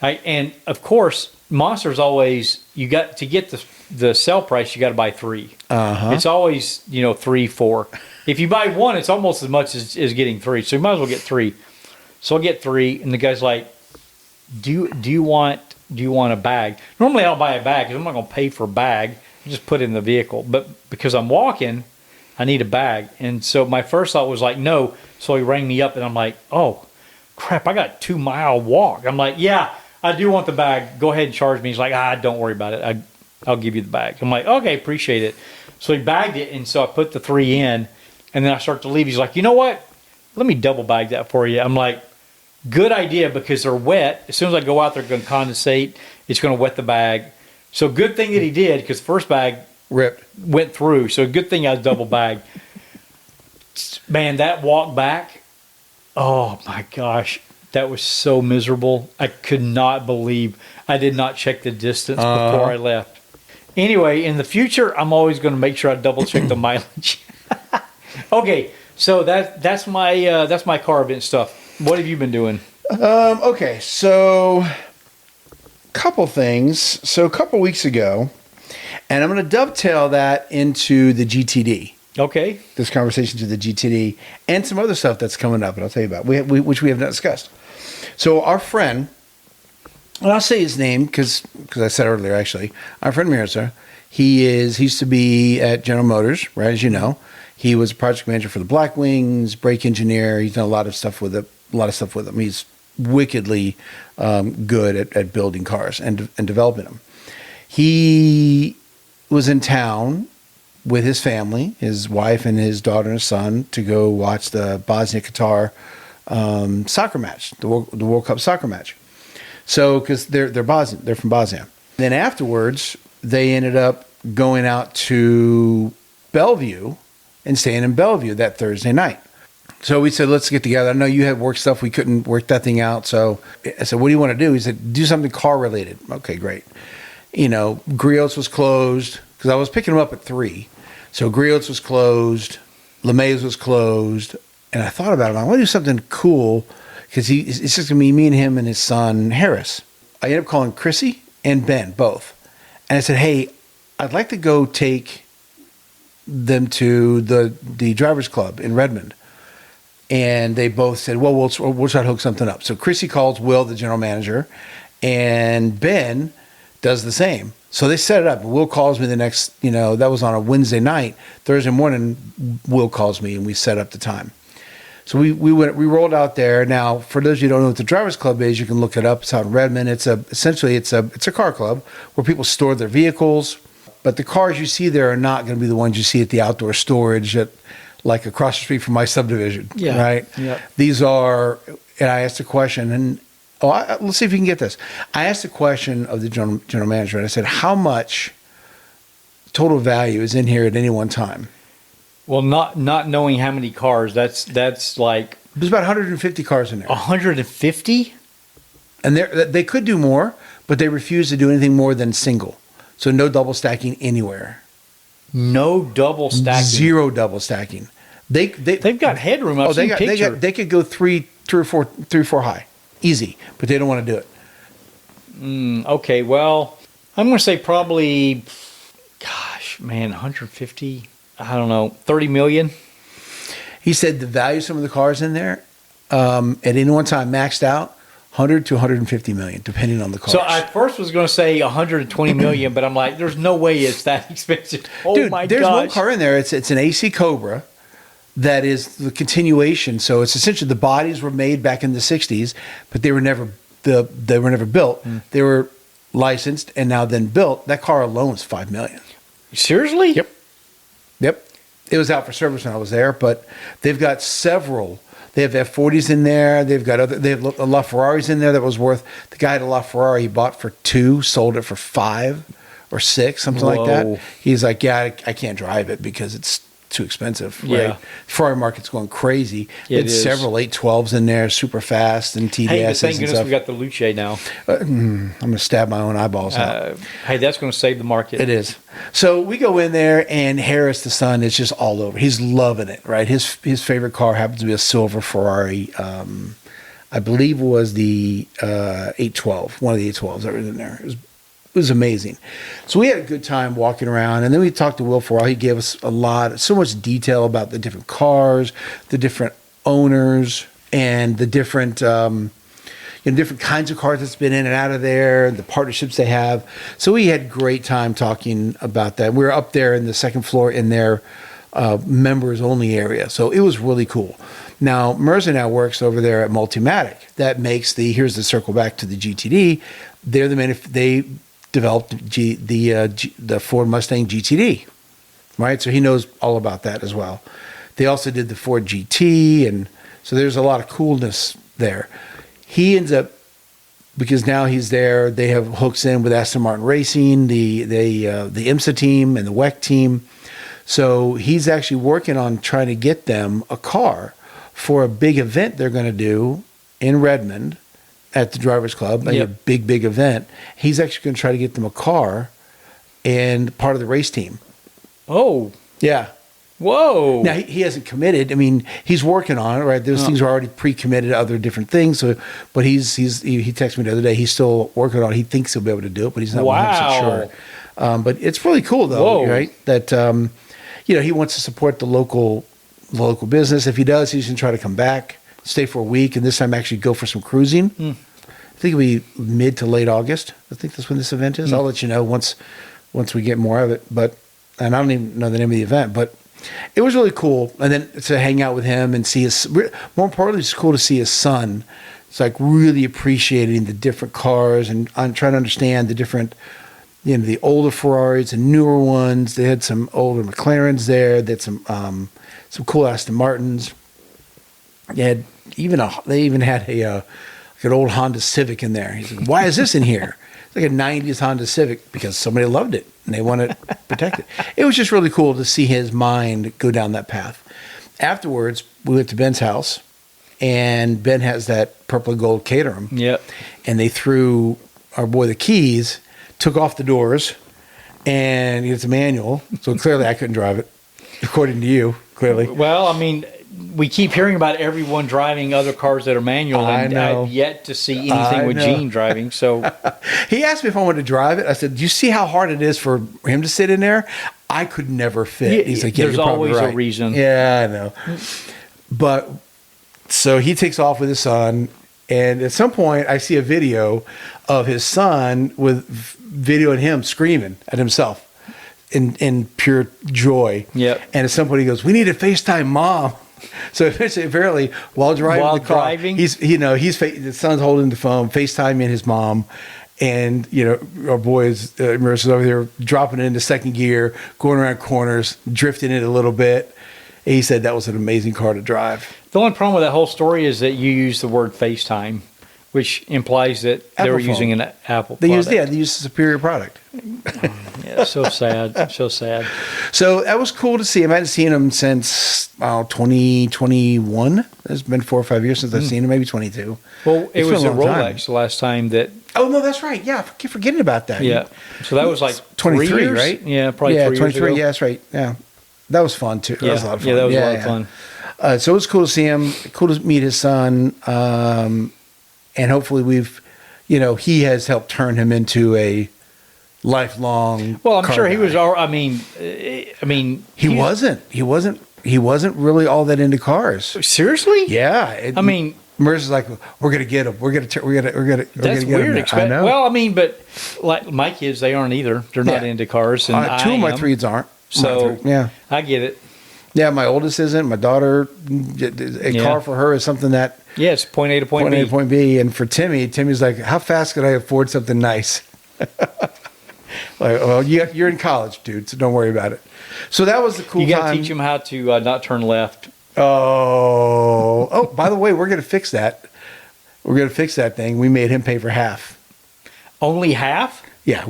And of course, Monster's always, you got to get the sell price, you got to buy 3. Uh-huh. It's always, 3, 4. If you buy 1, it's almost as much as getting 3. So you might as well get 3. So I get 3, and the guy's like, do you want a bag? Normally I'll buy a bag because I'm not going to pay for a bag. I just put it in the vehicle. But because I'm walking, I need a bag. And so my first thought was like, no. So he rang me up, and I'm like, oh, crap, I got a 2-mile walk. I'm like, yeah, I do want the bag. Go ahead and charge me. He's like, don't worry about it. I'll give you the bag. I'm like, okay, appreciate it. So he bagged it, and so I put the 3 in, and then I start to leave. He's like, you know what? Let me double bag that for you. I'm like, good idea because they're wet. As soon as I go out, they're going to condensate. It's going to wet the bag. So good thing that he did because first bag went through. So good thing I was double bagged. Man, that walk back, oh my gosh, that was so miserable. I could not believe I did not check the distance before I left. Anyway, in the future, I'm always going to make sure I double check the mileage. Okay, so that's my car event stuff. What have you been doing? Okay, so couple things. So a couple weeks ago, and I'm going to dovetail that into the GTD. Okay. This conversation to the GTD and some other stuff that's coming up, and I'll tell you about, which we have not discussed. So our friend, and I'll say his name because I said earlier, actually, our friend Mirza, he used to be at General Motors, right, as you know. He was a project manager for the Black Wings, brake engineer. He's done a lot of stuff with them. He's wickedly good at building cars and developing them. He was in town with his family, his wife and his daughter and son, to go watch the Bosnia-Qatar soccer match, the World Cup soccer match. So, because they're Bosnian, they're from Bosnia. Then afterwards, they ended up going out to Bellevue and staying in Bellevue that Thursday night. So we said, let's get together. I know you had work stuff. We couldn't work that thing out. So I said, what do you want to do? He said, do something car related. Okay, great. Griots was closed because I was picking him up at 3. So Griots was closed. LeMay's was closed. And I thought about it. I want to do something cool because it's just going to be me and him and his son, Harris. I ended up calling Chrissy and Ben, both. And I said, hey, I'd like to go take them to the Drivers Club in Redmond. And they both said, well, we'll try to hook something up. So Chrissy calls Will, the general manager, and Ben does the same. So they set it up. Will calls me the next, that was on a Wednesday night. Thursday morning, Will calls me, and we set up the time. So we rolled out there. Now, for those of you who don't know what the Drivers Club is, you can look it up. It's out in Redmond. Essentially it's a car club where people store their vehicles. But the cars you see there are not going to be the ones you see at the outdoor storage like across the street from my subdivision, right? Yeah. These are, and I asked a question, and let's see if you can get this. I asked a question of the general manager, and I said, how much total value is in here at any one time? Well, not knowing how many cars, that's like... There's about 150 cars in there. 150? And they could do more, but they refuse to do anything more than single. So no double stacking anywhere. No double stacking. 0 double stacking. They've got headroom. I've seen pictures. They could go three or four high, easy, but they don't want to do it. Okay, well, I'm going to say probably, 150. I don't know, 30 million. He said the value of some of the cars in there at any one time maxed out 100 to 150 million, depending on the cars. So I first was going to say 120 million, but I'm like, there's no way it's that expensive. Oh, dude, my there's gosh. one car in there. It's an AC Cobra that is the continuation. So it's essentially the bodies were made back in the 60s, but they were never built. They were licensed and now then built. That car alone is $5 million. Seriously? Yep. It was out for service when I was there, but they've got several. They have F40s in there. They have a LaFerraris in there that was worth. The guy had a LaFerrari he bought for 2, sold it for 5 or 6, something like that. He's like, I can't drive it because it's too expensive. Right? Yeah. Ferrari market's going crazy. It It's is. several 812s in there, super fast, and TDSs Hey, but and thank goodness stuff. we got the Luce now. I'm going to stab my own eyeballs out. Hey, that's going to save the market. It is. So we go in there, and Harris, the son, is just all over. He's loving it, right? His favorite car happens to be a silver Ferrari. I believe it was the 812, one of the 812s that was in there. It was amazing. So we had a good time walking around, and then we talked to Will for a while. He gave us so much detail about the different cars, the different owners, and the different different kinds of cars that's been in and out of there, the partnerships they have. So we had great time talking about that. We were up there in the second floor in their members only area. So it was really cool. Now, Mirza now works over there at Multimatic. That makes here's the circle back to the GTD. They developed the Ford Mustang GTD, right? So he knows all about that as well. They also did the Ford GT, and so there's a lot of coolness there. He ends up, because now he's there, they have hooks in with Aston Martin Racing, the IMSA team and the WEC team. So he's actually working on trying to get them a car for a big event they're going to do in Redmond at the Drivers Club, a big event. He's actually going to try to get them a car and part of the race team. Oh, Yeah. whoa! Now he hasn't committed. I mean, he's working on it, right? Those things are already pre-committed to other different things. So, but he texted me the other day. He's still working on it. He thinks he'll be able to do it, but he's not 100% sure. But it's really cool though, right? That he wants to support the local business. If he does, he's gonna try to come back, stay for a week, and this time actually go for some cruising. I think it'll be mid to late August. I think that's when this event is. I'll let you know once we get more of it. And I don't even know the name of the event, but it was really cool. And then to hang out with him and see more importantly, it's cool to see his son. It's like really appreciating the different cars and I'm trying to understand the different, the older Ferraris and newer ones. They had some older McLarens there. They had some cool Aston Martins. They even had an old Honda Civic in there. He's like, why is this in here? It's like a 90s Honda Civic because somebody loved it and they want to protect it. It was just really cool to see his mind go down that path. Afterwards, we went to Ben's house, and Ben has that purple and gold Caterham. Yep. And they threw our boy the keys, took off the doors, and it's a manual. So clearly I couldn't drive it, according to you, clearly. Well, I mean, we keep hearing about everyone driving other cars that are manual, and I've yet to see anything with Gene driving. So he asked me if I wanted to drive it. I said, "Do you see how hard it is for him to sit in there? I could never fit." He's like, "Yeah, there's you're always probably right." a reason. Yeah, I know. But so he takes off with his son, and at some point, I see a video of his son with videoing him screaming at himself in pure joy. Yep. And at some point, he goes, "We need to FaceTime Mom." So apparently, while driving the car, the son's holding the phone, FaceTiming his mom, and our boys, Marissa's over there dropping it into second gear, going around corners, drifting it a little bit. And he said that was an amazing car to drive. The only problem with that whole story is that you use the word FaceTime, which implies that they were using an Apple product. They used a superior product. Yeah, so sad. So sad. So that was cool to see him. I hadn't seen him since 2021. It's been 4 or 5 years since I've seen him, maybe 22. Well, it was a Rolex the last time that... Oh, no, that's right. Yeah, I keep forgetting about that. Yeah. So that was like 23, 3 years? right? Yeah, probably 3 years 23, ago. yeah, that's right. Yeah. That was fun, too. That was a lot of fun. Yeah, that was a lot of fun. So it was cool to see him. Cool to meet his son. And hopefully he has helped turn him into a lifelong. Well, I'm sure guy. he was. He wasn't really all that into cars. Seriously? Yeah. Marissa's like, we're gonna get him. We're gonna That's get weird. him. I know. Well, but like my kids, they aren't either. They're not into cars, and two of my threes aren't. So yeah, I get it. Yeah, my oldest isn't. My daughter, car for her is something that. Yeah, it's point A to point B. Point A to point B. And for Timmy's like, how fast could I afford something nice? Well, you're in college, dude, so don't worry about it. So that was the cool time. You got to teach him how to not turn left. Oh, by the way, we're going to fix that. We're going to fix that thing. We made him pay for half. Only half? Yeah.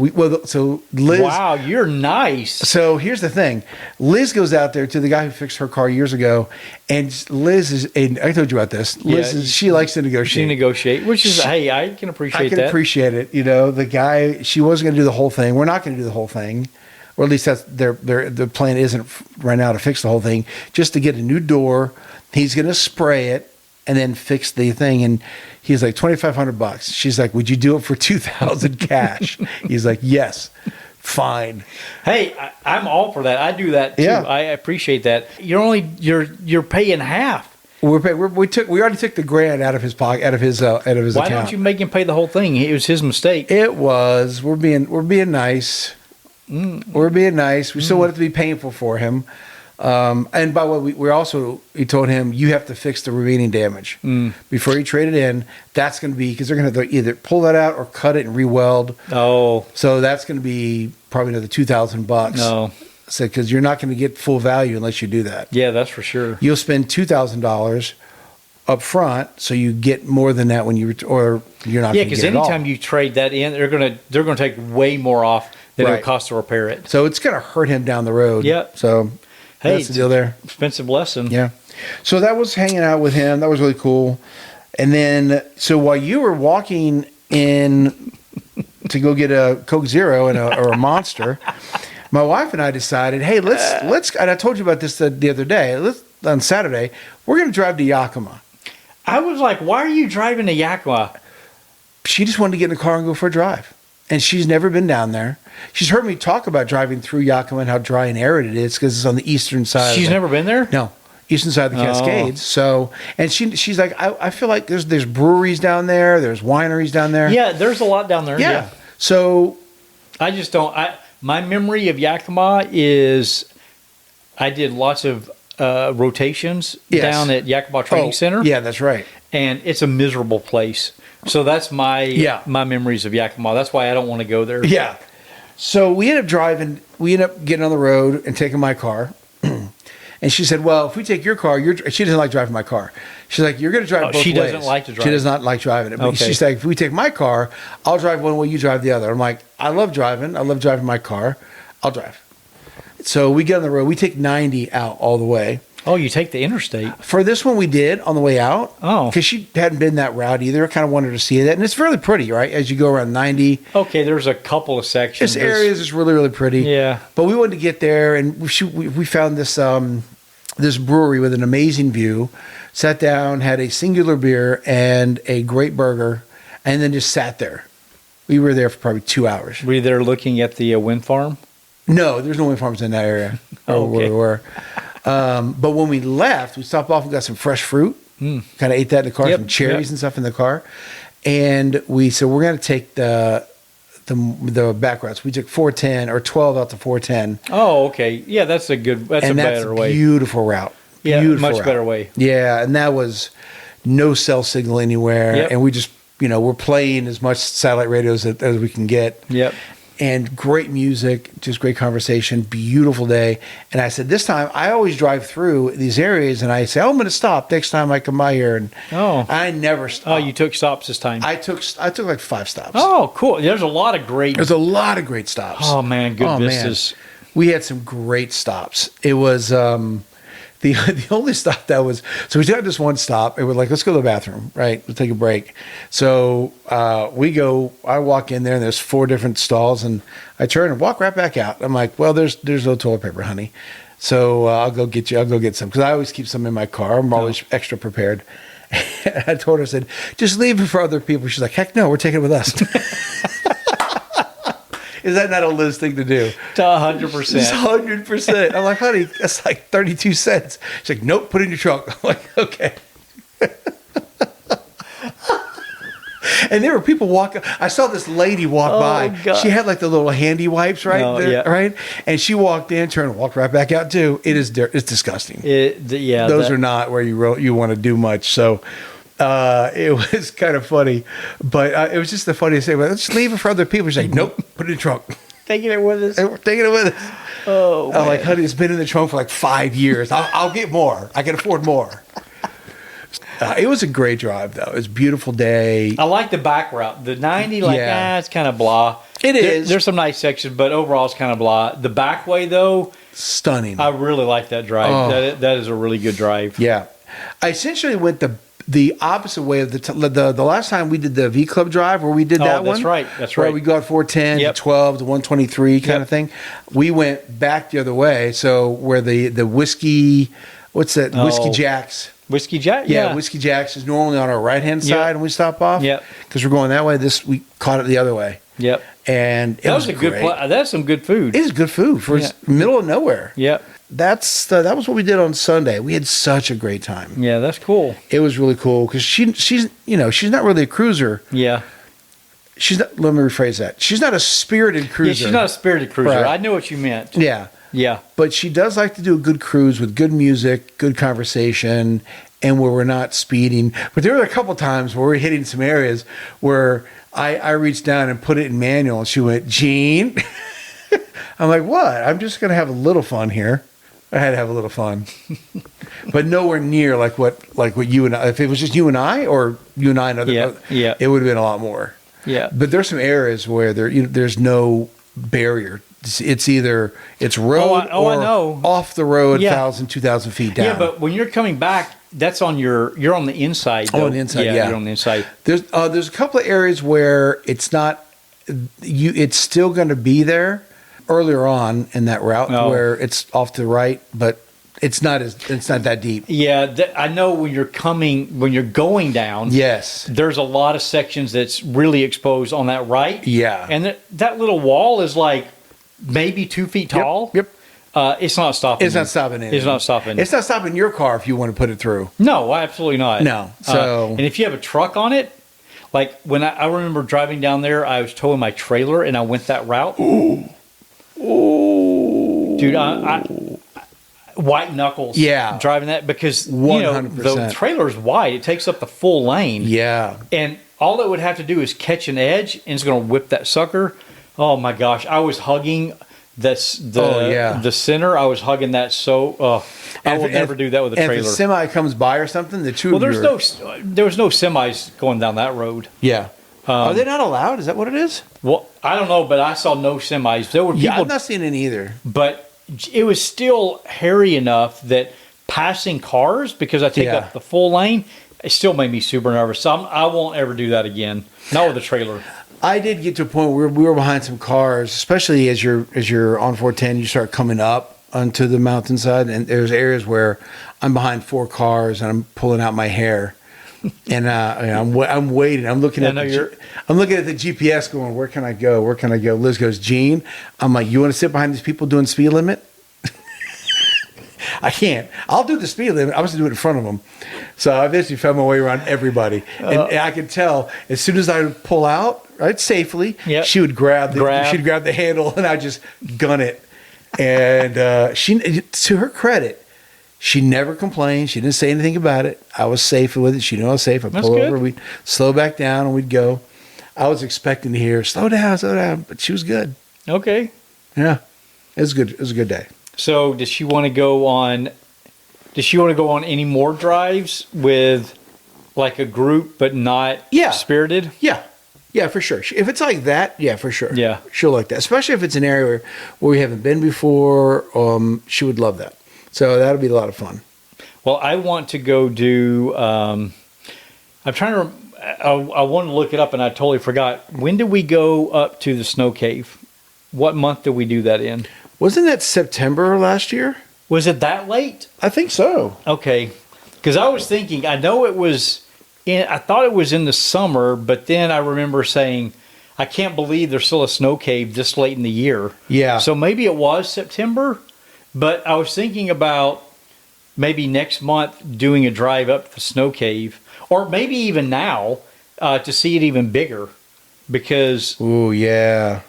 So Liz. Wow, you're nice. So here's the thing. Liz goes out there to the guy who fixed her car years ago, and Liz is. And I told you about this. Liz she likes to negotiate. She negotiate, which is hey, I can appreciate that. I can appreciate it. The guy. She wasn't going to do the whole thing. We're not going to do the whole thing, or at least that's the plan isn't right now to fix the whole thing. Just to get a new door. He's going to spray it and then fix the thing. And he's like $2,500. She's like, would you do it for $2,000 cash? He's like, yes, fine. Hey, I'm all for that. I do that too. Yeah. I appreciate that. You're paying half. We already took the $1,000 out of his pocket, out of his account. Why don't you make him pay the whole thing? It was his mistake. It was. We're being nice. We're being nice. We still want it to be painful for him. And by the way, he told him, you have to fix the remaining damage before you trade it in. That's going to be, because they're going to either pull that out or cut it and re-weld. Oh. So that's going to be probably another $2,000. No. So, because you're not going to get full value unless you do that. Yeah, that's for sure. You'll spend $2,000 up front, so you get more than that when you're not going to get it all. Yeah, because anytime you trade that in, they're going to take way more off than it would cost to repair it. So it's going to hurt him down the road. Yep. So that's the deal there. Expensive lesson. Yeah. So that was hanging out with him. That was really cool. And then, so while you were walking in to go get a Coke Zero or a Monster, my wife and I decided, hey, let's. And I told you about this the other day. On Saturday, we're going to drive to Yakima. I was like, why are you driving to Yakima? She just wanted to get in the car and go for a drive. And she's never been down there. She's heard me talk about driving through Yakima and how dry and arid it is because it's on the eastern side. She's never been there? No, eastern side of the Cascades. So, and she's like, I feel like there's breweries down there. There's wineries down there. Yeah, there's a lot down there. Yeah. So, I just don't. My memory of Yakima is I did lots of rotations down at Yakima Training Center. Yeah, that's right. And it's a miserable place. So that's my memories of Yakima. That's why I don't want to go there. Yeah. So we ended up driving. We ended up getting on the road and taking my car. And she said, well, if we take your car, she doesn't like driving my car. She's like, you're going to drive both ways. She doesn't like to drive. She does not like driving it. But she's like, if we take my car, I'll drive one way, you drive the other. I'm like, I love driving. I love driving my car. I'll drive. So we get on the road. We take 90 out all the way. Oh, you take the interstate. For this one, we did on the way out. Oh. Because she hadn't been that route either. I kind of wanted to see that. And it's really pretty, right? As you go around 90. Okay, there's a couple of sections. This area is really, really pretty. Yeah. But we wanted to get there, and we found this this brewery with an amazing view. Sat down, had a singular beer and a great burger, and then just sat there. We were there for probably 2 hours. Were you there looking at the wind farm? No, there's no wind farms in that area. Okay. Where we were. But when we left, we stopped off and got some fresh fruit. Kind of ate that in the car, some cherries and stuff in the car. And we said, we're going to take the back routes. We took 410 or 12 out to 410. Oh, okay. Yeah, that's a better way. Beautiful route. Yeah, Beautiful much route. better way. Yeah, and that was no cell signal anywhere. Yep. And we just, we're playing as much satellite radios as we can get. Yep. And great music, just great conversation, beautiful day. And I said, this time, I always drive through these areas, and I say, I'm going to stop next time I come by here. And I never stopped. Oh, you took stops this time? I took like 5 stops. Oh, cool. There's a lot of great stops. Oh, man, good vistas. Man. We had some great stops. It was the only stop that was, so we took this one stop, and we're like, let's go to the bathroom, right? We'll take a break. So I walk in there, and there's 4 different stalls, and I turn and walk right back out. I'm like, well, there's no toilet paper, honey. So I'll go get some, because I always keep some in my car. I'm always extra prepared. And I told her, I said, just leave it for other people. She's like, heck no, we're taking it with us. Is that not a Liz thing to do? It's 100%. It's 100%. I'm like, honey, that's like 32 cents. She's like, nope, put it in your trunk. I'm like, okay. And there were people walking. I saw this lady walk by. God. She had like the little handy wipes, right? Right? And she walked in, turned and walked right back out too. It's disgusting. Those are not where you want to do much. So it was kind of funny, but it was just the funniest thing. Let's leave it for other people. She's like, nope, put it in the trunk. Taking it with us. We're taking it with us. Oh, I'm like, honey, it's been in the trunk for like 5 years. I'll get more. I can afford more. It was a great drive, though. It was a beautiful day. I like the back route. The 90, it's kind of blah. It is. There's some nice sections, but overall it's kind of blah. The back way, though, stunning. I really like that drive. Oh. That is a really good drive. Yeah. I essentially went the opposite way of the last time we did the V Club drive, where we did that one. That's right. That's where right. we got 410 to 12 to 123 kind of thing. We went back the other way. So where the whiskey, what's that? Whiskey Jacks. Whiskey Jack? Yeah, Whiskey Jacks is normally on our right-hand side when we stop off. Yep. Because we're going that way. We caught it the other way. Yep. And it was a good that's some good food. It is good food for middle of nowhere. Yep. That was what we did on Sunday. We had such a great time. Yeah, that's cool. It was really cool because she's not really a cruiser. Yeah. She's not. Let me rephrase that. She's not a spirited cruiser. Yeah, she's not a spirited cruiser. Right. I know what you meant. Yeah. Yeah. But she does like to do a good cruise with good music, good conversation, and where we're not speeding. But there were a couple times where we're hitting some areas where I reached down and put it in manual, and she went, Gene. I'm like, what? I'm just going to have a little fun here. I had to have a little fun, but nowhere near like what you and I. If it was just you and I, or you and I, and other, it would have been a lot more. Yeah. But there's some areas where there's no barrier. It's either road or I know. off the road, 1,000, 2,000 feet down. Yeah, but when you're coming back, that's on you're on the inside. Oh, on the inside, yeah. You're on the inside. There's a couple of areas where it's not. it's still going to be there earlier on in that route where it's off to the right, but it's not that deep. Yeah, I know when you're going down. Yes, there's a lot of sections that's really exposed on that right. Yeah, and that little wall is like maybe 2 feet tall. Yep. It's not stopping. It's not stopping anything. It's not stopping. It's not stopping your car if you want to put it through. No, absolutely not. No. So, and if you have a truck on it, like when I remember driving down there, I was towing my trailer and I went that route. Ooh. Dude, I white knuckles. Yeah. Driving that because 100%. The trailer's wide. It takes up the full lane. Yeah. And all it would have to do is catch an edge and it's going to whip that sucker. Oh my gosh. I was hugging the center. I was hugging that I will never do that with a trailer. If a semi comes by or something, the two there was no semis going down that road. Yeah. Are they not allowed? Is that what it is? Well, I don't know, but I saw no semis. There were people. Yeah, I'm not seeing any either. But it was still hairy enough that passing cars, because I take up the full lane, it still made me super nervous. So I won't ever do that again. Not with a trailer. I did get to a point where we were behind some cars, especially as you're on 410, you start coming up onto the mountainside, and there's areas where I'm behind 4 cars and I'm pulling out my hair, and I'm waiting. I'm looking at the GPS, going, where can I go? Where can I go? Liz goes, Gene. I'm like, you want to sit behind these people doing speed limit? I can't. I'll do the speed limit. I was doing it in front of them. So I basically found my way around everybody. And I could tell as soon as I would pull out, right, safely, she would grab the handle and I'd just gun it. And she, to her credit, she never complained. She didn't say anything about it. I was safe with it. She knew I was safe. I'd pull over, we'd slow back down, and we'd go. I was expecting to hear, slow down, but she was good. Okay. Yeah. It was good. It was a good day. So does she want to go on any more drives with like a group but not spirited? Yeah. Yeah, for sure. If it's like that, yeah, for sure. Yeah. She'll like that. Especially if it's an area where we haven't been before. She would love that. So that'll be a lot of fun. Well, I want to go do, I'm trying to, I wanted to look it up and I totally forgot. When did we go up to the snow cave? What month did we do that in? Wasn't that September last year? Was it that late? I think so. Okay. Because I was thinking, I know it was I thought it was in the summer, but then I remember saying, I can't believe there's still a snow cave this late in the year. Yeah. So maybe it was September, but I was thinking about maybe next month doing a drive up to the snow cave, or maybe even now to see it even bigger. Because, ooh, yeah.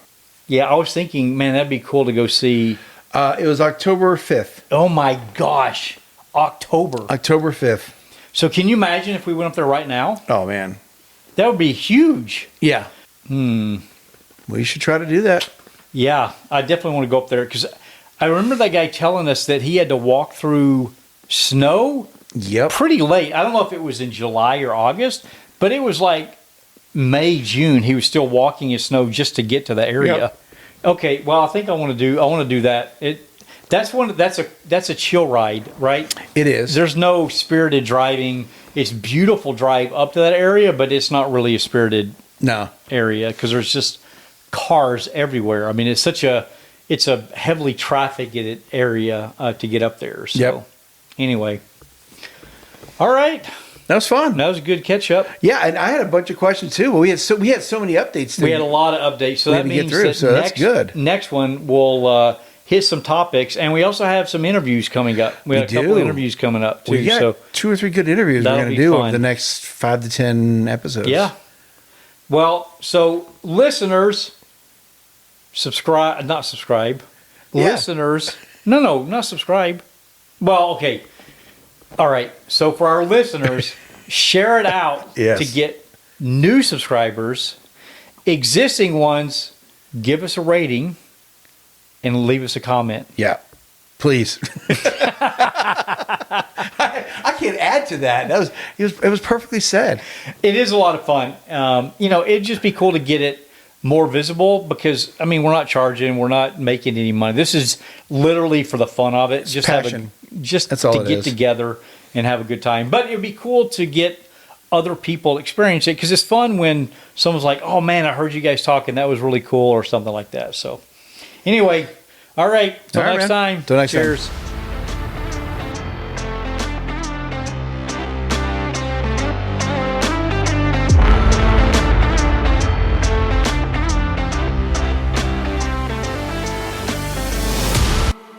Yeah, I was thinking, man, that'd be cool to go see. It was October 5th. Oh my gosh, October 5th. So can you imagine if we went up there right now? Oh, man. That would be huge. Yeah. We should try to do that. Yeah, I definitely want to go up there because I remember that guy telling us that he had to walk through snow pretty late. I don't know if it was in July or August, but it was like May, June. He was still walking in snow just to get to the area. Yep. Okay, well, I think I want to do that. That's a chill ride, right? It is. There's no spirited driving. It's beautiful drive up to that area, but it's not really a spirited area because there's just cars everywhere. I mean, it's a heavily trafficked area to get up there. So anyway, all right. That was fun. That was a good catch up. Yeah, and I had a bunch of questions too. But we had so many updates. We had a lot of updates, so that means that's good. Next one we'll hit some topics, and we also have some interviews coming up. We have a couple interviews coming up too. We got 2 or 3 good interviews we're going to do over the next 5 to 10 episodes. Yeah. Well, so listeners, not subscribe. Yeah. Listeners, no, not subscribe. Well, okay. All right. So for our listeners, share it out to get new subscribers. Existing ones, give us a rating and leave us a comment. Yeah. Please. I can't add to that. It was perfectly said. It is a lot of fun. It'd just be cool to get it more visible because, I mean, we're not charging, we're not making any money. This is literally for the fun of it. It's passion. That's all to get together and have a good time. But it would be cool to get other people experience it, because it's fun when someone's like, oh man, I heard you guys talking, that was really cool, or something like that. So anyway, all right, till next time. Till next time. Cheers.